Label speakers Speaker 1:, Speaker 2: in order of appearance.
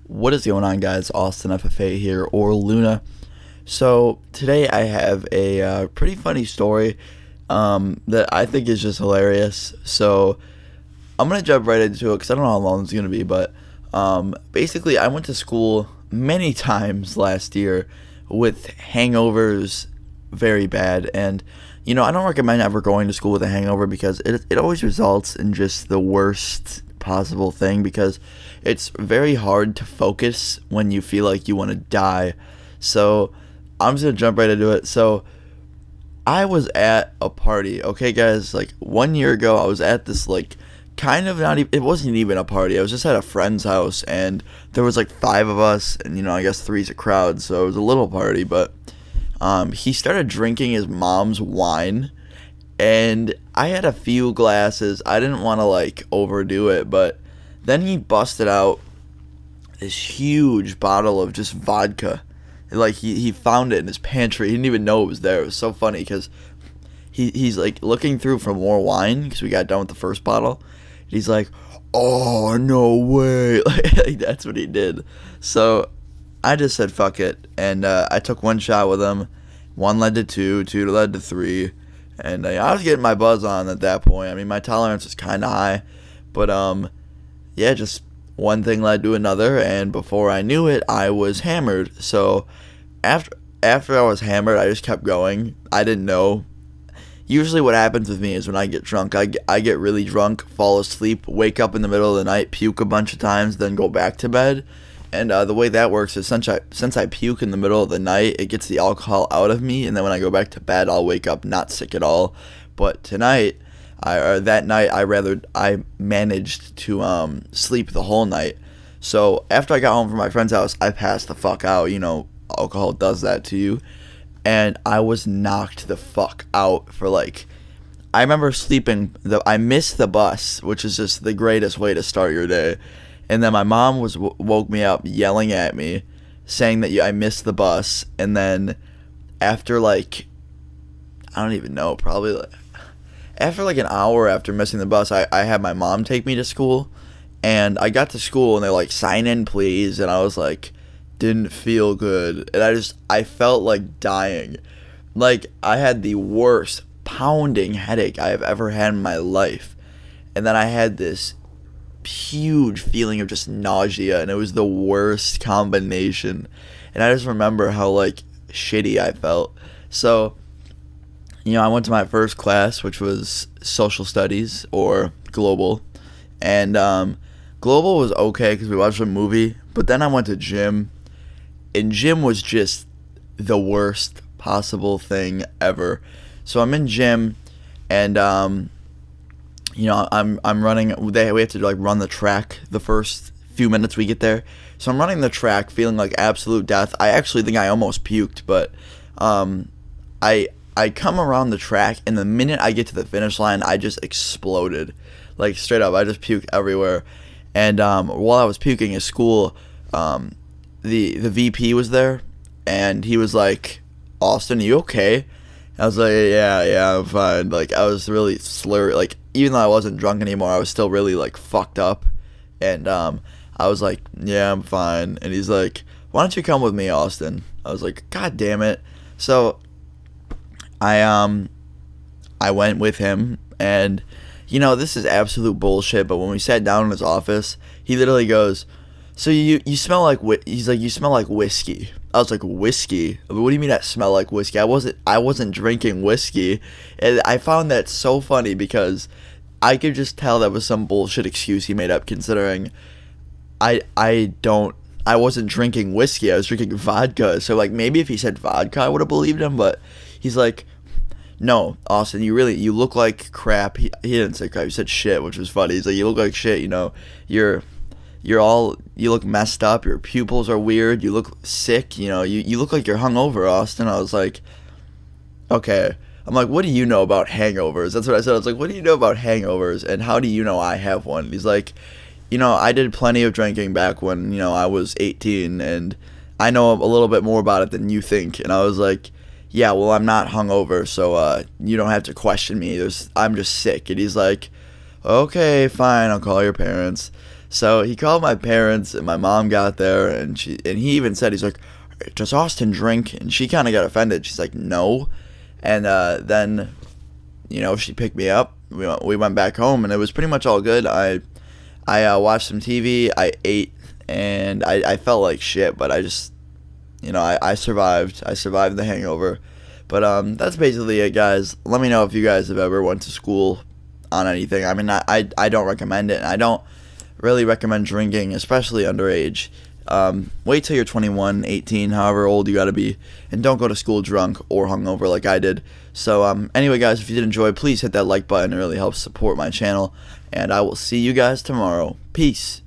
Speaker 1: What is going on, guys? Austin FFA here, or Luna. So today I have a pretty funny story that I think is just hilarious. So I'm gonna jump right into it because I don't know how long it's gonna be, but basically I went to school many times last year with hangovers very bad, and I don't recommend ever going to school with a hangover because it always results in just the worst possible thing because it's very hard to focus when you feel like you want to die. So I'm just gonna jump right into it. So I was at a party, okay, guys. Like 1 year ago, I was at this kind of not even. It wasn't even a party. I was just at a friend's house, and there was like five of us, and I guess three's a crowd, so it was a little party. But he started drinking his mom's wine, and I had a few glasses. I didn't want to overdo it, but then he busted out this huge bottle of just vodka. He found it in his pantry. He didn't even know it was there. It was so funny because he's looking through for more wine because we got done with the first bottle. He's like, "Oh, no way!" That's what he did. So I just said fuck it, and I took one shot with him. One led to two, two led to three, and I was getting my buzz on at that point. I mean, my tolerance was kind of high, but yeah, just one thing led to another, and before I knew it, I was hammered. So after I was hammered, I just kept going. I didn't know. Usually what happens with me is when I get drunk, I get really drunk, fall asleep, wake up in the middle of the night, puke a bunch of times, then go back to bed. And the way that works is since I puke in the middle of the night, it gets the alcohol out of me, and then when I go back to bed, I'll wake up not sick at all. But tonight, that night, I managed to sleep the whole night. So after I got home from my friend's house, I passed the fuck out. Alcohol does that to you. And I was knocked the fuck out for I remember sleeping. I missed the bus, which is just the greatest way to start your day. And then my mom woke me up yelling at me, saying that I missed the bus. And then after I don't even know, probably after an hour after missing the bus, I had my mom take me to school. And I got to school and they're sign in please. And I was didn't feel good. And I felt like dying. I had the worst pounding headache I have ever had in my life. And then I had this huge feeling of just nausea, and it was the worst combination. And I just remember how shitty I felt. So I went to my first class, which was social studies or global, and global was okay because we watched a movie. But then I went to gym, and gym was just the worst possible thing ever. So I'm in gym, and I'm running. We have to run the track the first few minutes we get there. So I'm running the track, feeling like absolute death. I actually think I almost puked, but I come around the track, and the minute I get to the finish line, I just exploded, straight up. I just puked everywhere. And while I was puking at school, the VP was there, and he was like, "Austin, are you okay?" I was like, yeah, I'm fine. I was really slurred. Even though I wasn't drunk anymore, I was still really, fucked up. And I was like, yeah, I'm fine. And he's like, "Why don't you come with me, Austin?" I was like, God damn it. So I went with him, and, this is absolute bullshit, but when we sat down in his office, he literally goes, "So you smell like he's like, "You smell like whiskey." I was like, "Whiskey? What do you mean I smell like whiskey? I wasn't drinking whiskey." And I found that so funny because I could just tell that was some bullshit excuse he made up, considering I wasn't drinking whiskey. I was drinking vodka. So maybe if he said vodka, I would have believed him, but he's like, "No, Austin, you look like crap." He didn't say crap. He said shit, which was funny. He's like, "You look like shit. You look messed up. Your pupils are weird. You look sick. You look like you're hungover, Austin." I was like, okay. I'm like, "What do you know about hangovers?" That's what I said. I was like, "What do you know about hangovers? And how do you know I have one?" And he's like, "I did plenty of drinking back when, I was 18, and I know a little bit more about it than you think." And I was like, "Yeah, well, I'm not hungover, so you don't have to question me. I'm just sick." And he's like, "Okay, fine, I'll call your parents." So he called my parents, and my mom got there, and he even said, he's like, "Does Austin drink?" And she kind of got offended. She's like, "No." And then, she picked me up. We went back home, and it was pretty much all good. I watched some TV. I ate, and I felt like shit, but I just, I survived. I survived the hangover. But that's basically it, guys. Let me know if you guys have ever went to school on anything. I mean, I don't recommend it, and I don't really recommend drinking, especially underage. Wait till you're 21, 18, however old you gotta be, and don't go to school drunk or hungover like I did. So anyway, guys, if you did enjoy, please hit that like button. It really helps support my channel, and I will see you guys tomorrow. Peace.